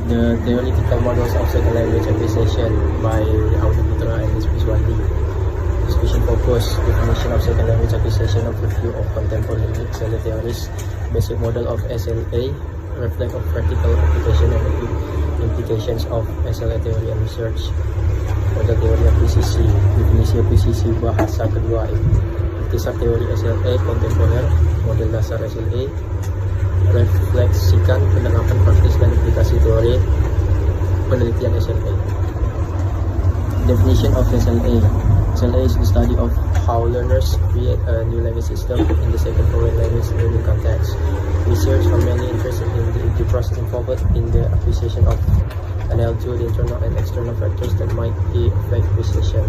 The theoretical models of second language acquisition by Aude Putra and Lisbeth Wandi. Discussion focus, definition of second language acquisition, overview of contemporary SLA theories, basic model of SLA, reflect of practical application and implications of SLA theory and research, model teori akuisisi, definisi akuisisi bahasa kedua, intisar teori SLA kontemporer, model dasar SLA, refleksikan penerapan praktis dan aplikasi teori penelitian SLA. Definition of SLA. SLA is the study of how learners create a new language system in the second foreign language learning context. Research are mainly interested in the process involved in the acquisition of an L2, the internal and external factors that might affect acquisition.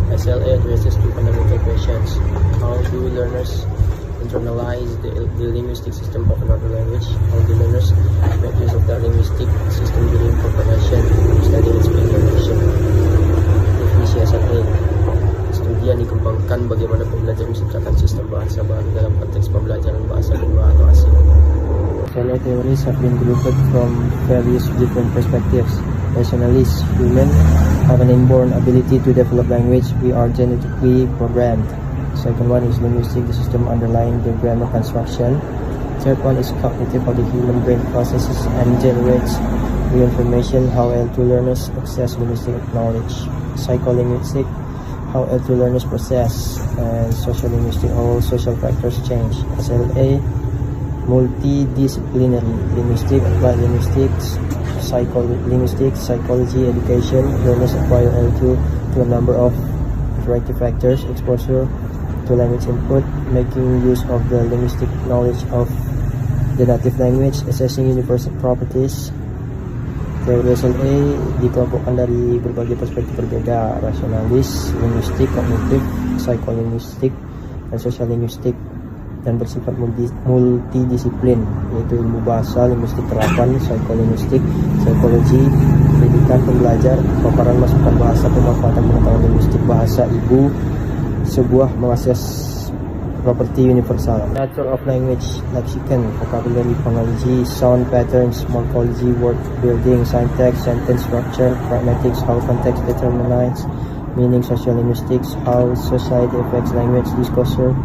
SLA addresses two fundamental questions. How do learners internalize the linguistic system of another language? How do learners make use of the linguistic system during comprehension, study, and speaking condition? Definisi SLA. Studi yang dikembangkan bagaimana pembelajar menciptakan sistem bahasa baru dalam konteks pembelajaran bahasa kedua atau asing. SLA theories have been grouped from various different perspectives. Rationalists, humans have an inborn ability to develop language. We are genetically programmed. Second one is linguistic, the system underlying the grammar construction. Third one is cognitive, how the human brain processes and generates new information, how L2 learners access linguistic knowledge. Psycholinguistic, how L2 learners process, and social linguistic, how social factors change. SLA, multidisciplinary, linguistic, applied linguistics, psycholinguistics, psychology, education. Learners acquire L2 to a number of interactive factors, exposure to language input, making use of the linguistic knowledge of the native language, assessing universal properties. Teori SLA dikelompokkan dari berbagai perspektif berbeda: rasionalis, linguistik, kognitif, psikolinguistik, dan sosial linguistik, dan bersifat multidisiplin, yaitu ilmu bahasa, linguistik terapan, psikolinguistik, psikologi, pendidikan pembelajar, paparan masukan bahasa, pemanfaatan pengetahuan linguistik bahasa ibu, sebuah mengakses properti universal. Nature of language, lexicon, vocabulary, phonology, sound patterns, morphology, word building, syntax, sentence structure, pragmatics, how context determines meaning, social linguistics, how society affects language disclosure,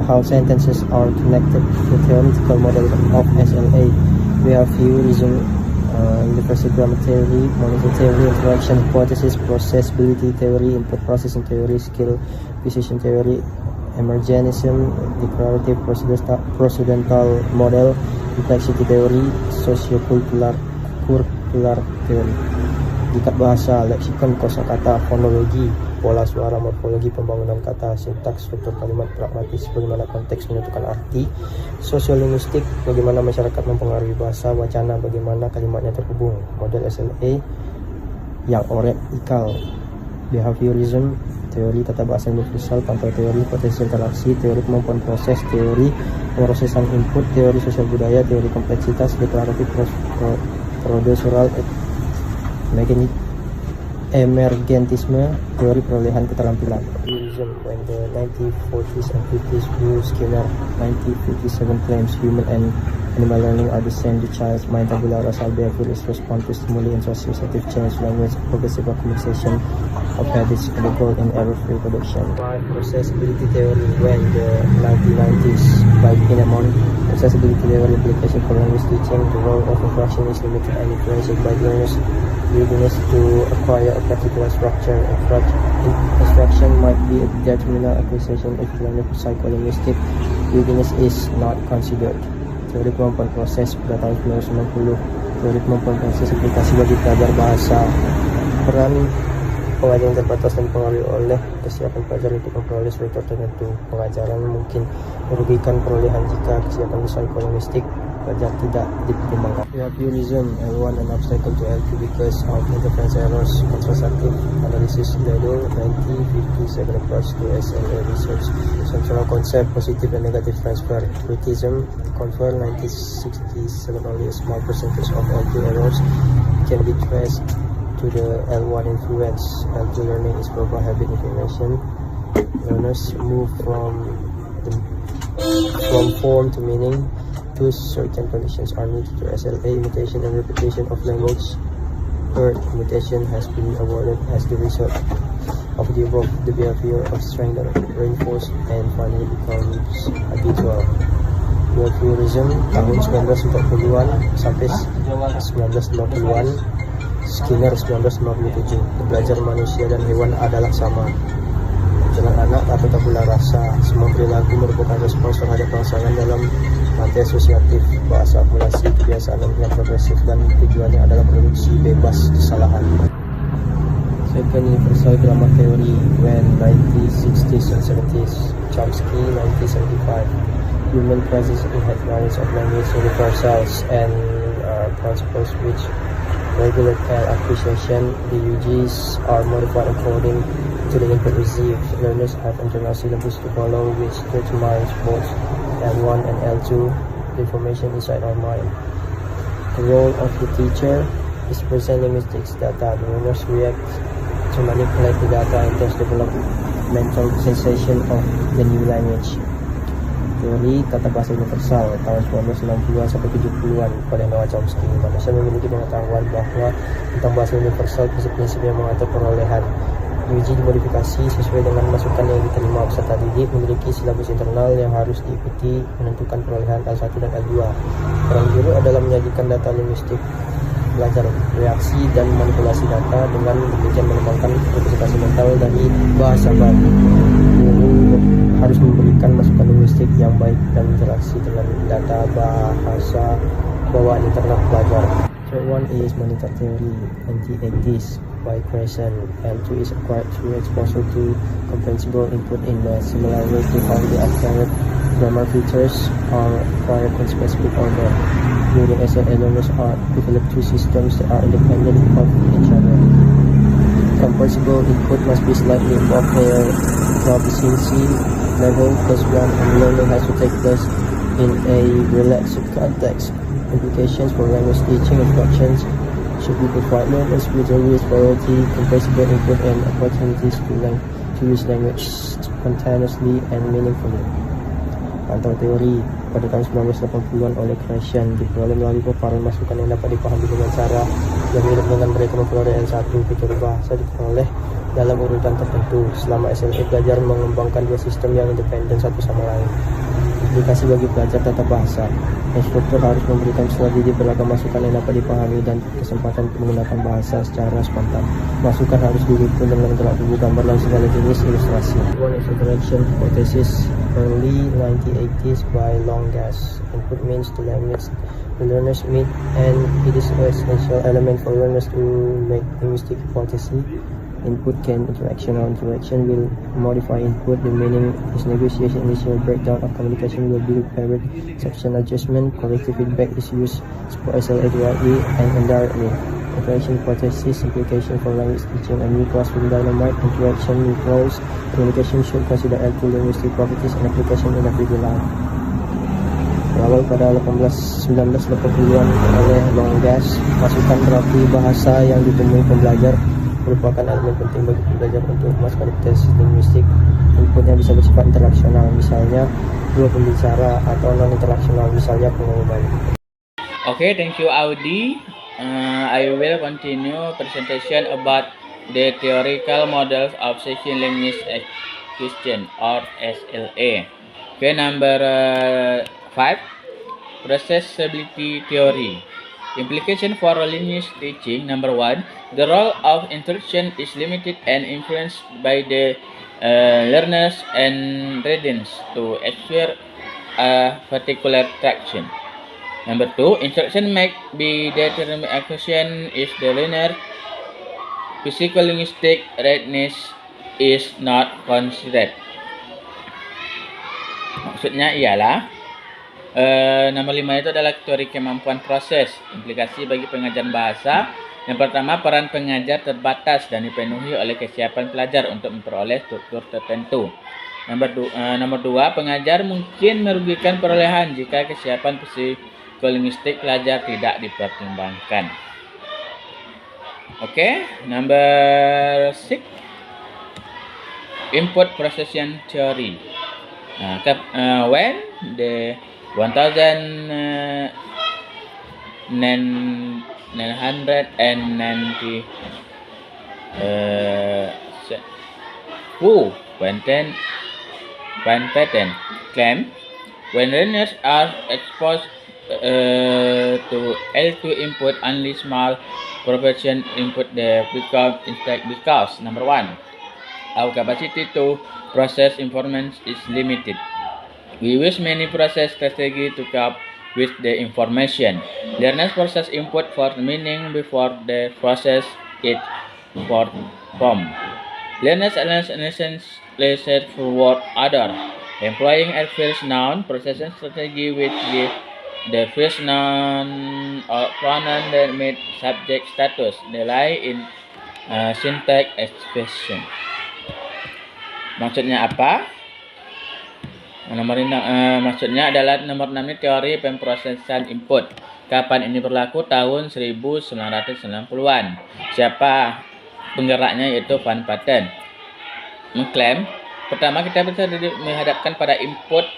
how sentences are connected. The theoretical model of SLA. We have theorism, universal grammar theory, monetary theory, interaction hypothesis, processability theory, input processing theory, skill acquisition theory, emergentism, declarative procedural model, complexity theory, sociocultural theory. Ikat bahasa, leksikon, kosakata, fonologi, pola suara, morfologi, pembangunan kata, sintaks, struktur kalimat, pragmatis, bagaimana konteks menentukan arti. Sosiolinguistik, bagaimana masyarakat mempengaruhi bahasa, wacana, bagaimana kalimatnya terhubung. Model SLA yang oreikal. Behaviorism, teori tata bahasa universal, pantau teori, potensi interaksi, teori kemampuan proses, teori pemrosesan input, teori sosial budaya, teori kompleksitas, deklaratif, procedural, emergentisme, teori perolehan keterampilan. Realism, when the 1940s and 50s grew, Skinner 1957 claims human and animal learning are the same. The child's mind, tabula rasa, behavior is response to stimuli and associative change, language, progressive accumulation of habits, and the goal in error-free production. Why processability theory? When the 1990s by Kinemon, processability theory application for language teaching, the role of instruction is limited and influenced by learners' willingness to acquire a particular structure. Instruction might be a determinal acquisition if learner psycholinguistic willingness is not considered. Teori kemampuan proses pada tahun 1990. Teori kemampuan proses aplikasi bagi pelajar bahasa. Peran pengajaran terbatas dan dipengaruhi oleh kesiapan pelajar untuk memperoleh struktur tertentu. Pengajaran mungkin merugikan perolehan jika kesiapan psikolinguistik pelajar tidak dipertimbangkan. Behaviorism, L1 an obstacle to L2 because of interference errors. Contraceptive analysis, Ledo 1957 approach to SLA research. Central concept, positive and negative transfer. Criticism, confer 1967 only a small percentage of L2 errors can be traced to the L1 influence. L2 learning is verbal habit information. Learners move from form to meaning. 2, certain conditions are needed to SLA imitation and repetition of language. Third, imitation has been awarded as the result of the above, the behavior of strength that reinforced and finally becomes habitual. Behaviorism tahun 1940-an sampai 1950-an, Skinner 1957. Belajar manusia dan hewan adalah sama. Jalan anak atau tabula rasa, semua perilaku merupakan respons terhadap rangsangan dalam rantai asosiatif. Bahasa akumulasi kebiasaan yang progresif dan tujuannya adalah produksi bebas kesalahan. Second, universal grammar theory when 1960s and 70s. Chomsky 1975. Human possesses inherent knowledge of language universals and principles which regulate acquisition. The UGs are modified according to the input received. Learners have internal syllabus to follow, which determines both L1 and L2 information inside our mind. The role of the teacher is to present linguistics data. The learners react to manipulate the data and thus develop mental sensation of the new language. Teori tata bahasa universal tahun 1960-an sampai 70-an pada Noah Chomsky. Manusia memiliki pengetahuan bahwa tentang bahasa universal prinsip-prinsip yang mengatur perolehan. Diuji dimodifikasi sesuai dengan masukan yang diterima. Peserta didik memiliki silabus internal yang harus diikuti menentukan perolehan L1 dan L2. Peran guru adalah menyajikan data linguistik, belajar reaksi dan manipulasi data dengan demikian mengembangkan representasi mental dari bahasa baru. Guru harus memberikan masukan linguistik yang baik dan interaksi dengan data bahasa bawaan internal pelajar. Third one is monitor theory, 1980s by Crescent. L2 is acquired through exposure to comprehensible input in a similar way to how the acquired grammar features are acquired in specific order. During SLA, learners are developed two systems that are independent of each other. Comprehensible input must be slightly above their proficiency level +1, and learning has to take place in a relaxed context. Implications for language teaching instructions should be provide learners with always priority, comprehensible input, and opportunities to use language spontaneously and meaningfully. Pantau teori pada tahun 1980-an oleh Crescent diperoleh melalui paparan masukan yang dapat dipahami dengan cara yang mirip dengan mereka memperoleh L1. Fitur bahasa diperoleh dalam urutan tertentu. Selama SLA, belajar mengembangkan dua sistem yang independen satu sama lain. Aplikasi bagi pelajar tata bahasa. Instruktur harus memberikan peserta didik beragam masukan yang dapat dipahami dan kesempatan untuk menggunakan bahasa secara spontan. Masukan harus didukung dengan gerak tubuh, gambar, dan segala jenis ilustrasi. One is interaction hypothesis, early 1980s by Longas. Input means to language the learners meet, and it is an essential element for learners to make linguistic hypothesis. Input can interaction or interaction will modify input. The meaning is negotiation, initial breakdown of communication will be repaired, section adjustment, corrective feedback is used for SLA directly and indirectly. Interaction hypothesis, implication for language teaching, a new classroom dynamite, interaction equals communication should consider L2 linguistic properties and application in everyday life. Berawal pada 1980-an oleh Longas, masukan terapi bahasa yang ditemui pembelajar merupakan elemen penting bagi pembelajar untuk memasukkan tes linguistik. Inputnya bisa bersifat interaksional, misalnya dua pembicara, atau non-interaksional, misalnya pengumuman. Okay, thank you Audi. I will continue presentation about the theoretical models of session language acquisition or SLA. Okay, number 5, processability theory. Implication for language teaching. Number 1, the role of instruction is limited and influenced by the learners and readings to acquire a particular traction. Number 2, instruction may be determined acquisition if the learner physical linguistic readiness is not considered. Maksudnya ialah nomor 5 itu adalah teori kemampuan proses. Implikasi bagi pengajaran bahasa. Yang pertama, peran pengajar terbatas dan dipenuhi oleh kesiapan pelajar untuk memperoleh struktur tertentu. Nomor 2, pengajar mungkin merugikan perolehan jika kesiapan psikolinguistik pelajar tidak dipertimbangkan. Okay, number 6, input processing theory. When the 1990 who when patent claim when learners are exposed to L2 input, only small proportion input they become instead because number one, our capacity to process information is limited. We use many process strategies to cope with the information. Learners process input for meaning before they process it for form. Learners analyze listen for word order. Employing a first noun processing strategy which give the first noun or pronoun that meet subject status. They lie in syntax expression. Maksudnya apa? Maksudnya adalah nomor 6 ini teori pemrosesan input. Kapan ini berlaku? Tahun 1990-an. Siapa penggeraknya? Yaitu Van Patten. Mengklaim, pertama kita bisa menghadapkan pada input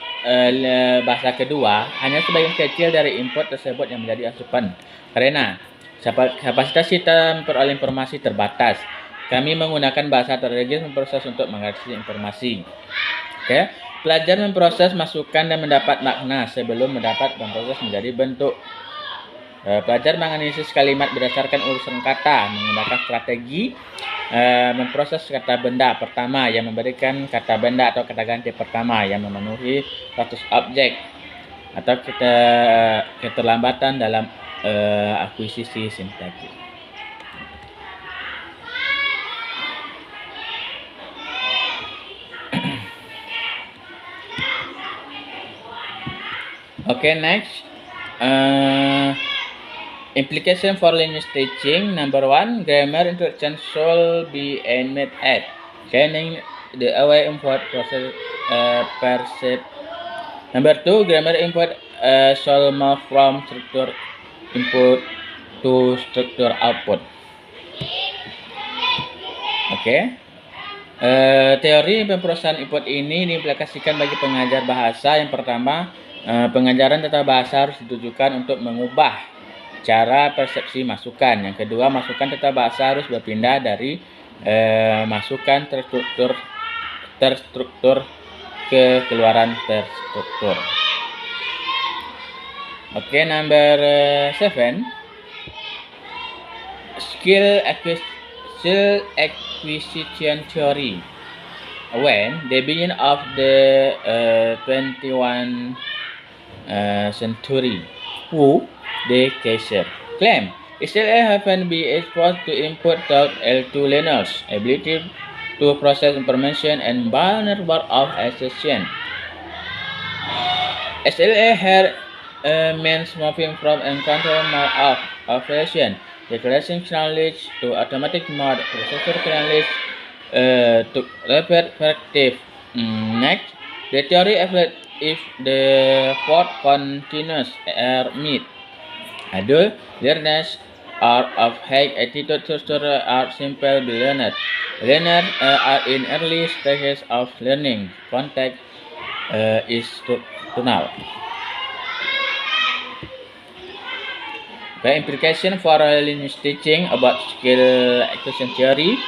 bahasa kedua hanya sebagian kecil dari input tersebut yang menjadi asupan. Karena kapasitas kita memperoleh informasi terbatas. Kami menggunakan bahasa strategis memproses untuk mengatasi informasi. Oke. Pelajar memproses masukan dan mendapat makna sebelum mendapat memproses menjadi bentuk. Pelajar menganalisis kalimat berdasarkan urusan kata menggunakan strategi memproses kata benda pertama yang memberikan kata benda atau kata ganti pertama yang memenuhi status objek atau keterlambatan dalam akuisisi sintaksis. Okay, next. Implication for language teaching. Number one, grammar instruction should be aimed at training the aware input process percept. Number two, grammar input should move from structure input to structure output. Okay. Teori pemrosesan input ini diimplikasikan bagi pengajar bahasa. Yang pertama, pengajaran tata bahasa harus ditujukan untuk mengubah cara persepsi masukan. Yang kedua, masukan tata bahasa harus berpindah dari masukan terstruktur ke keluaran terstruktur. Oke, number 7. Skill acquisition theory. When the beginning of the 21st century, who the Kaiser claim SLA haven't been exposed to input without L2 learners' ability to process information and vulnerable of assertion. SLA here means moving from encounter mode of operation, declaration knowledge to automatic mode, processor knowledge to rapid corrective. Next, the theory if the four continuous are met. Adult learners are of high attitude are simple learners. Learners are in early stages of learning. Context is external. The implication for language teaching about skill acquisition theory.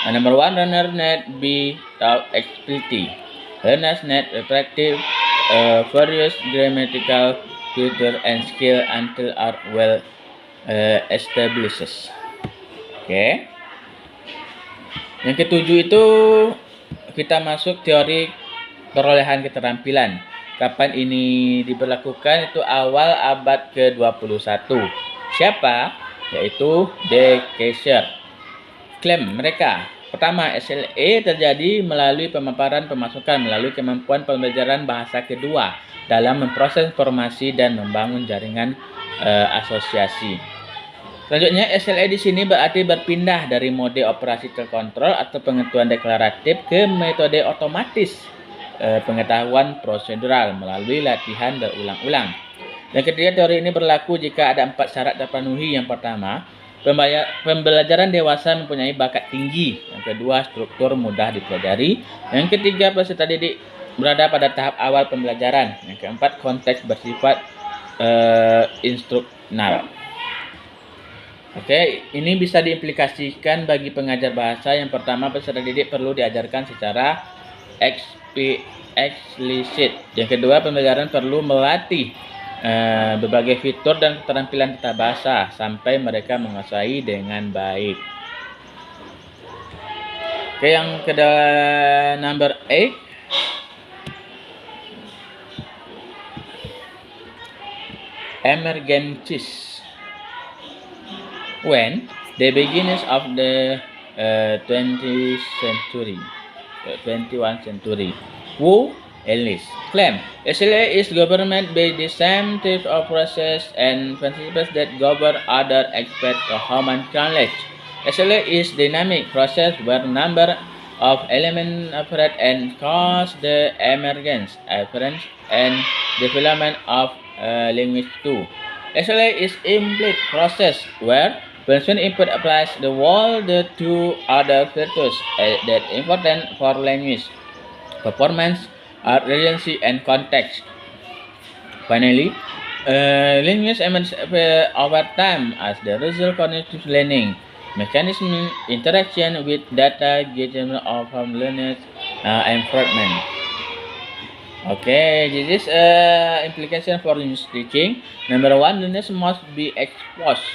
Number one, learner need be taught explicitly. Learners need practice various grammatical filter and skill until are well established. Oke. Yang ketujuh itu kita masuk teori perolehan keterampilan. Kapan ini diberlakukan? Itu awal abad ke-21. Siapa? Yaitu De Keyser. Klaim mereka. Pertama, SLA terjadi melalui pemaparan pemasukan melalui kemampuan pembelajaran bahasa kedua dalam memproses informasi dan membangun jaringan asosiasi. Selanjutnya, SLA di sini berarti berpindah dari mode operasi terkontrol atau pengetahuan deklaratif ke metode otomatis pengetahuan prosedural melalui latihan berulang-ulang. Yang ketiga, teori ini berlaku jika ada 4 syarat terpenuhi. Yang pertama, pembelajaran dewasa mempunyai bakat tinggi. Yang kedua, struktur mudah dipelajari. Yang ketiga, peserta didik berada pada tahap awal pembelajaran. Yang keempat, konteks bersifat instruksional. Oke, ini bisa diimplikasikan bagi pengajar bahasa. Yang pertama, peserta didik perlu diajarkan secara eksplisit. Yang kedua, pembelajaran perlu melatih berbagai fitur dan keterampilan tata bahasa sampai mereka menguasai dengan baik. Oke, yang kedua, number 8. Emergencies. When the beginnings of the 20th century, 21st century, Wu Ellis claim SLA is government by the same types of process and principles that govern other aspects of human knowledge. SLA is dynamic process where number of elements operate and cause the emergence, appearance, and development of language too. SLA is implicit process where function input applies the wall the two other factors that important for language performance are relevancy and context. Finally, language emerges over time as the result of cognitive learning mechanism interaction with data gathered from learners environment. Okay, this is implication for language teaching. Number one, learners must be exposed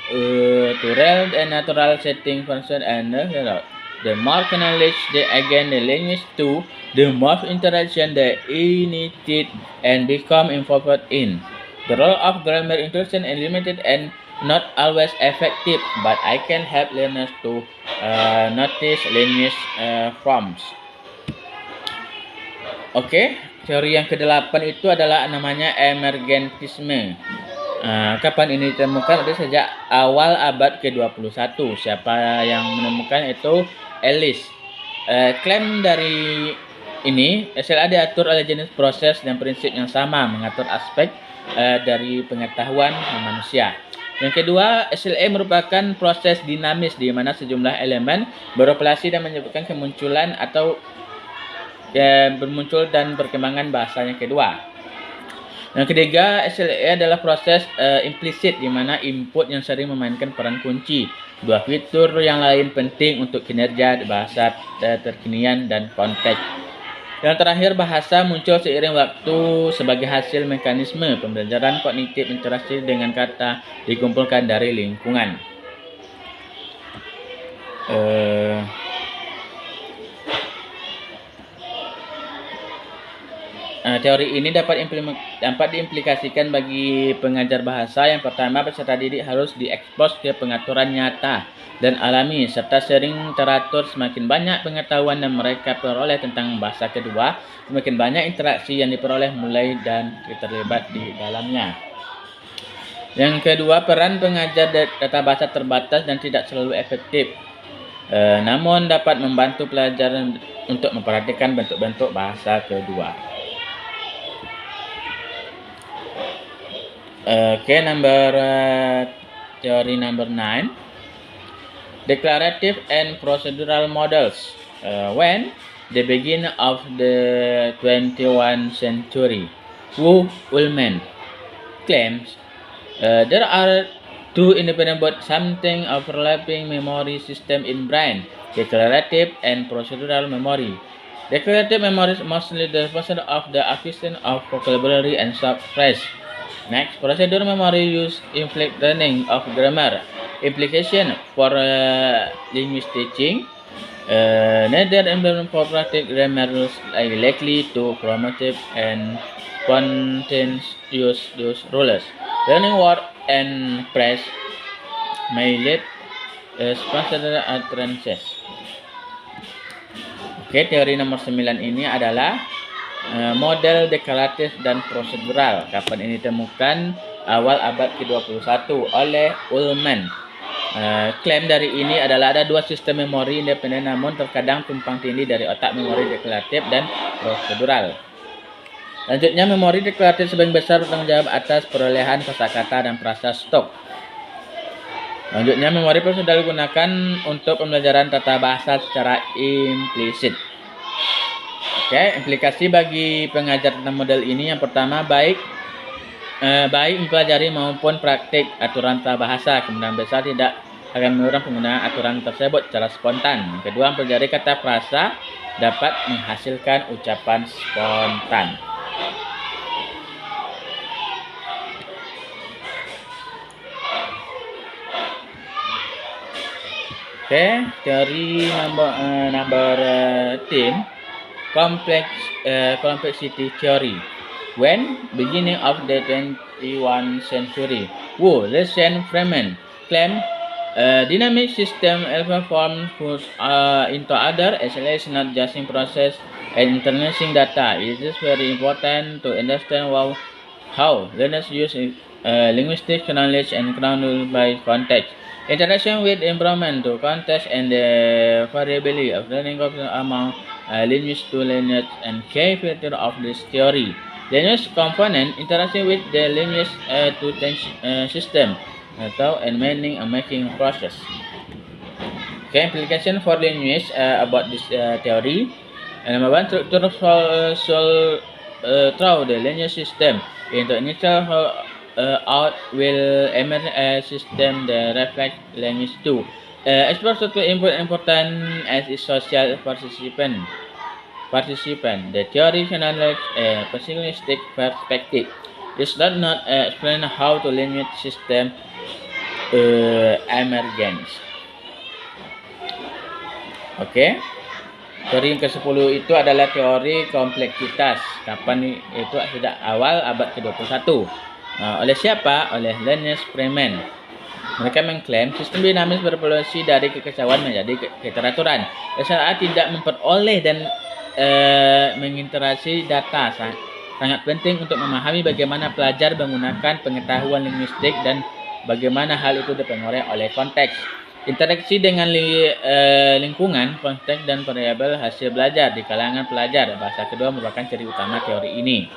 to real and natural setting function and the more knowledge they again the language too, the more interaction they initiate and become involved in. The role of grammar interaction is limited and not always effective, but I can help learners to notice language forms. Oke, teori yang ke-8 itu adalah namanya emergentisme. Kapan ini ditemukan? Itu sejak awal abad ke-21. Siapa yang menemukan itu? Ellis. Klaim dari ini, SLA diatur oleh jenis proses dan prinsip yang sama, mengatur aspek dari pengetahuan manusia. Yang kedua, SLA merupakan proses dinamis di mana sejumlah elemen beroperasi dan menyebabkan kemunculan atau bermuncul dan perkembangan bahasa. Yang kedua. Yang ketiga, SLA adalah proses implisit di mana input yang sering memainkan peran kunci. Dua fitur yang lain penting untuk kinerja bahasa terkinian dan konteks. Yang terakhir, bahasa muncul seiring waktu sebagai hasil mekanisme pembelajaran kognitif interaksi dengan kata dikumpulkan dari lingkungan. Teori ini dapat diimplikasikan bagi pengajar bahasa. Yang pertama, peserta didik harus diekspos ke pengaturan nyata dan alami serta sering teratur. Semakin banyak pengetahuan yang mereka peroleh tentang bahasa. Kedua, semakin banyak interaksi yang diperoleh mulai dan terlibat di dalamnya. Yang kedua, peran pengajar tata bahasa terbatas dan tidak selalu efektif. Namun dapat membantu pelajar untuk memperhatikan bentuk-bentuk bahasa kedua. Okay, theory number 9, declarative and procedural models. When the beginning of the 21st century, Wu Ullman claims there are two independent but something overlapping memory system in brain, declarative and procedural memory. Declarative memory is mostly the process of the acquisition of vocabulary and short phrase. Next, procedural memory use implicit learning of grammar. Implication for language teaching. Neither implement for practice grammar rules are likely to promote and spontaneous rules. Learning word and phrase may lead spontaneous utterances. Oke, teori nomor 9 ini adalah model deklaratif dan prosedural. Kapan ini ditemukan? Awal abad ke-21 oleh Ullman. Klaim dari ini adalah ada dua sistem memori independen namun terkadang tumpang tindih dari otak memori deklaratif dan prosedural. Lanjutnya, memori deklaratif sebagian besar bertanggung jawab atas perolehan kosakata dan frasa stok. Lanjutnya, memori prosedural digunakan untuk pembelajaran tata bahasa secara implisit. Oke, implikasi bagi pengajar tentang model ini yang pertama baik mempelajari maupun praktik aturan bahasa, kemungkinan besar tidak akan mendorong penggunaan aturan tersebut secara spontan. Kedua, mempelajari kata frasa dapat menghasilkan ucapan spontan. Oke, teori number 10, complexity theory. When beginning of the 21st century, Wu, Lesen, Freeman claimed dynamic system ever form into other SLA is not just in process and internalising data. It is very important to understand how learners use linguistic knowledge and grounded by context. Interaction with environment to context and the variability of learning among lineage to lineage and key feature of this theory. Lineage component interaction with the lineage to system and meaning and making process. Okay, implication for lineage about this theory. Number one, structure through the lineage system into initial out will emerge a system that reflects language too. Exposure to important as is social participant. The theory analyzes a pessimistic perspective. This does not explain how to lineage system emergence. Oke. Teori yang ke-10 itu adalah teori kompleksitas. Kapan itu? Sudah awal abad ke-21. Oleh siapa? Oleh Linus Freeman. Mereka mengklaim sistem dinamis berevolusi dari kekacauan menjadi keteraturan. SLA tidak memperoleh dan menginteraksi data sangat penting untuk memahami bagaimana pelajar menggunakan pengetahuan linguistik dan bagaimana hal itu dipengaruhi oleh konteks. Interaksi dengan lingkungan, konteks dan variabel hasil belajar di kalangan pelajar. Bahasa kedua merupakan ciri utama teori ini.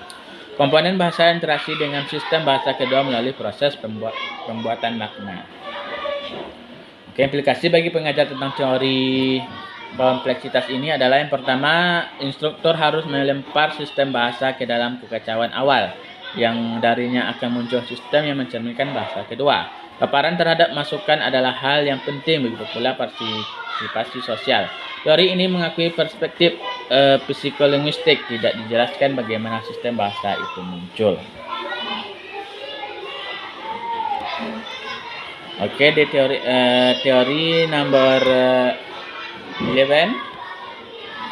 Komponen bahasa interaksi dengan sistem bahasa kedua melalui proses pembuatan makna. Oke, implikasi bagi pengajar tentang teori kompleksitas ini adalah yang pertama, instruktur harus melempar sistem bahasa ke dalam kekacauan awal, yang darinya akan muncul sistem yang mencerminkan bahasa kedua. Paparan terhadap masukan adalah hal yang penting, begitu pula partisipasi sosial. Teori ini mengakui perspektif psikolinguistik, tidak dijelaskan bagaimana sistem bahasa itu muncul. Oke, di teori number 11,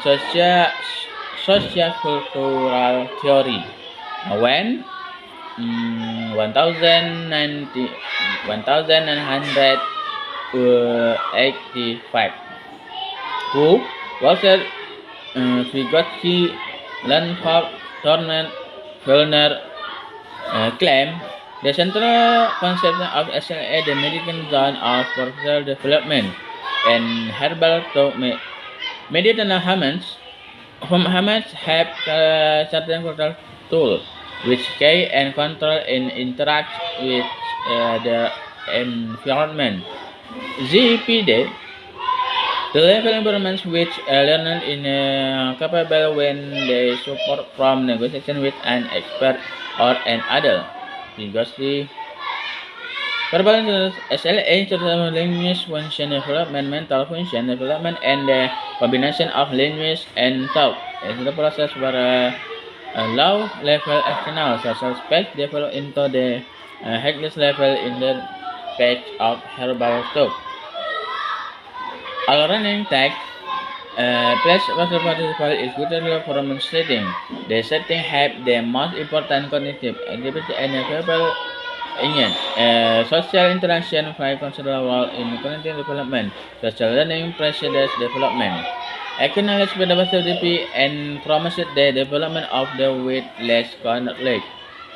social-cultural theory. When 1985, Wu, Walter, Vygotsky, Lanford, Turner, Vellner claim the central conception of SLA, the median zone of personal development, and Herbert to mediational humans have certain cultural tools which can control and interact with the environment. ZPD, the level environments which learners is capable when they support from negotiation with an expert or an adult. Vygotsky, verbal SLA language function development, mental function development, and the combination of language and thought is the process where low-level external social space develop into the highest level in the space of verbal talk. All learning text place participal is good from setting. The setting have the most important cognitive activity and verbal union. Social interaction play considerable role in cognitive development. Social learning precedes development. Acknowledge diversity and promotes the development of the with less conflict.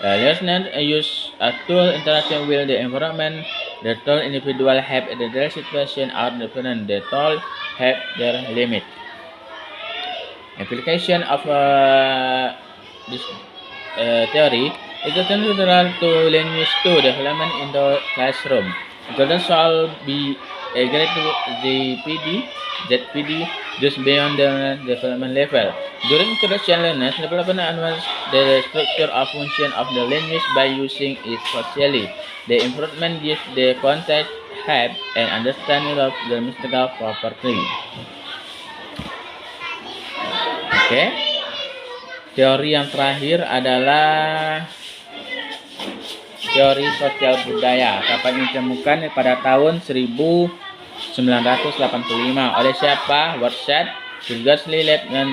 Learners use a tool interaction with the environment. The tool individual have the situation are different. The tool have their limit. Application of this theory is central to language to development in the classroom. Students shall be agreed to ZPD just beyond the development level. During introduction learners, development advanced the structure of function of the language by using it socially. The improvement gives the context, have, and understanding of the mystical property. Oke. Teori yang terakhir adalah teori sosial budaya. Dapat ditemukan pada tahun 1985 oleh siapa? Wordsworth, Gildersleeve, dan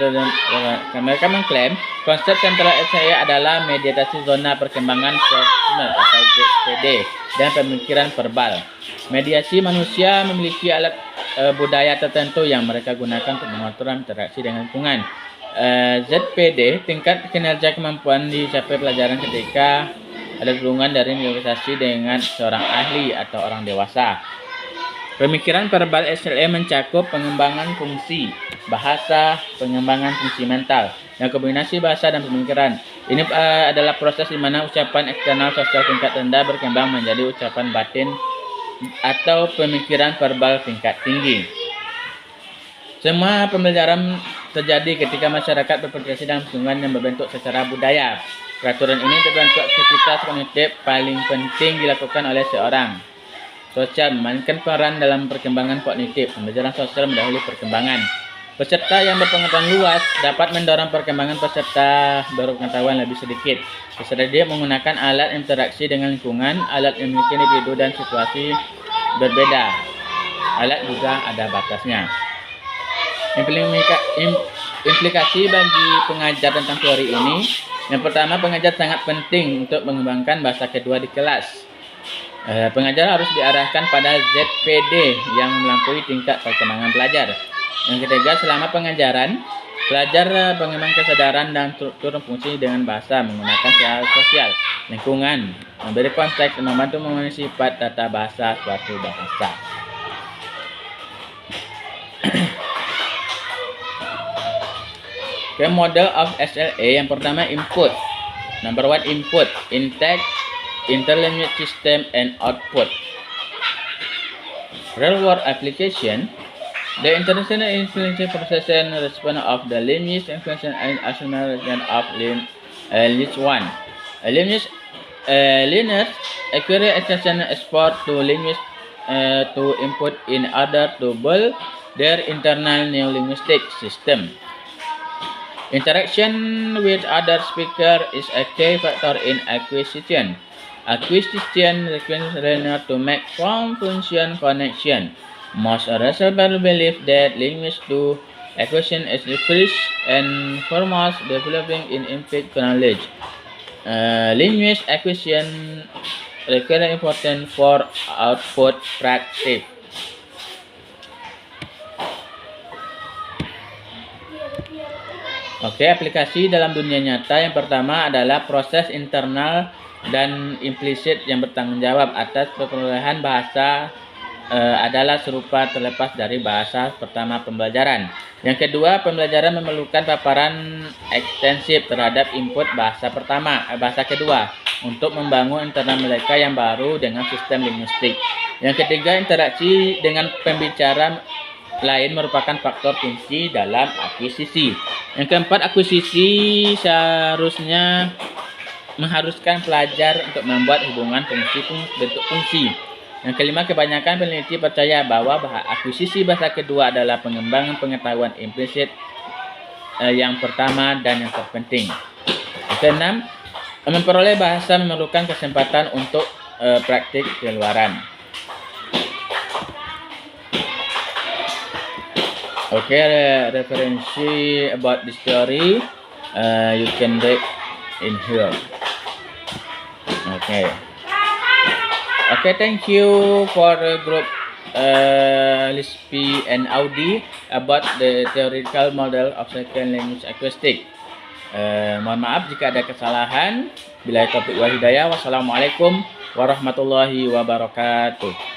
mereka mengklaim konsep sentral SLA adalah mediasi zona perkembangan sosmed atau ZPD dan pemikiran verbal. Mediasi manusia memiliki alat budaya tertentu yang mereka gunakan untuk mengatur interaksi dengan lingkungan. ZPD, tingkat kinerja kemampuan dicapai pelajaran ketika ada hubungan dari negosiasi dengan seorang ahli atau orang dewasa. Pemikiran verbal SLA mencakup pengembangan fungsi bahasa, pengembangan fungsi mental, dan kombinasi bahasa dan pemikiran. Ini adalah proses di mana ucapan eksternal sosial tingkat rendah berkembang menjadi ucapan batin atau pemikiran verbal tingkat tinggi. Semua pembelajaran terjadi ketika masyarakat berinteraksi dalam lingkungan yang berbentuk secara budaya. Peraturan ini terbentuk aktivitas kognitif paling penting dilakukan oleh seorang. Sosial memainkan peran dalam perkembangan kognitif. Pembelajaran sosial mendahului perkembangan. Peserta yang berpengetahuan luas dapat mendorong perkembangan peserta berpengetahuan lebih sedikit. Peserta didik menggunakan alat interaksi dengan lingkungan, alat yang memiliki individu dan situasi berbeda. Alat juga ada batasnya. Implikasi bagi pengajar tentang teori ini. Yang pertama, pengajar sangat penting untuk mengembangkan bahasa kedua di kelas. Pengajar harus diarahkan pada ZPD yang melampaui tingkat perkembangan pelajar. Yang ketiga, selama pengajaran, pelajar mengembangkan kesadaran dan struktur fungsi dengan bahasa menggunakan cara sosial, lingkungan, memberi konteks, dan membantu memenuhi sifat tata bahasa suatu bahasa. Okay, model of SLA yang pertama input. Number one input, intake, interlanguage system, and output. Real world application. The international influence processing response of the language influence and assimilation of language one. Learners acquire extension export to language to input in order to build their internal linguistic system. Interaction with other speakers is a key factor in acquisition. Acquisition requires learner to make strong function connection. Most researchers believe that language to acquisition is the first and foremost developing in empiric knowledge. Language acquisition requires important for output practice. Oke, aplikasi dalam dunia nyata yang pertama adalah proses internal dan implisit yang bertanggung jawab atas perolehan bahasa adalah serupa terlepas dari bahasa pertama pembelajaran. Yang kedua, pembelajaran memerlukan paparan ekstensif terhadap input bahasa kedua untuk membangun internal mereka yang baru dengan sistem linguistik. Yang ketiga, interaksi dengan pembicara lain merupakan faktor kunci dalam akuisisi. Yang keempat, akuisisi seharusnya mengharuskan pelajar untuk membuat hubungan bentuk fungsi. Yang kelima, kebanyakan peneliti percaya bahwa akuisisi bahasa kedua adalah pengembangan pengetahuan implisit yang pertama dan yang terpenting. Yang keenam, memperoleh bahasa memerlukan kesempatan untuk praktik keluaran. Okay, referensi about this theory you can read in here. Okay, thank you for the group Lispi and Audi about the theoretical model of second language acoustic. Mohon maaf jika ada kesalahan. Bila taufiq wal hidayah. Wassalamualaikum warahmatullahi wabarakatuh.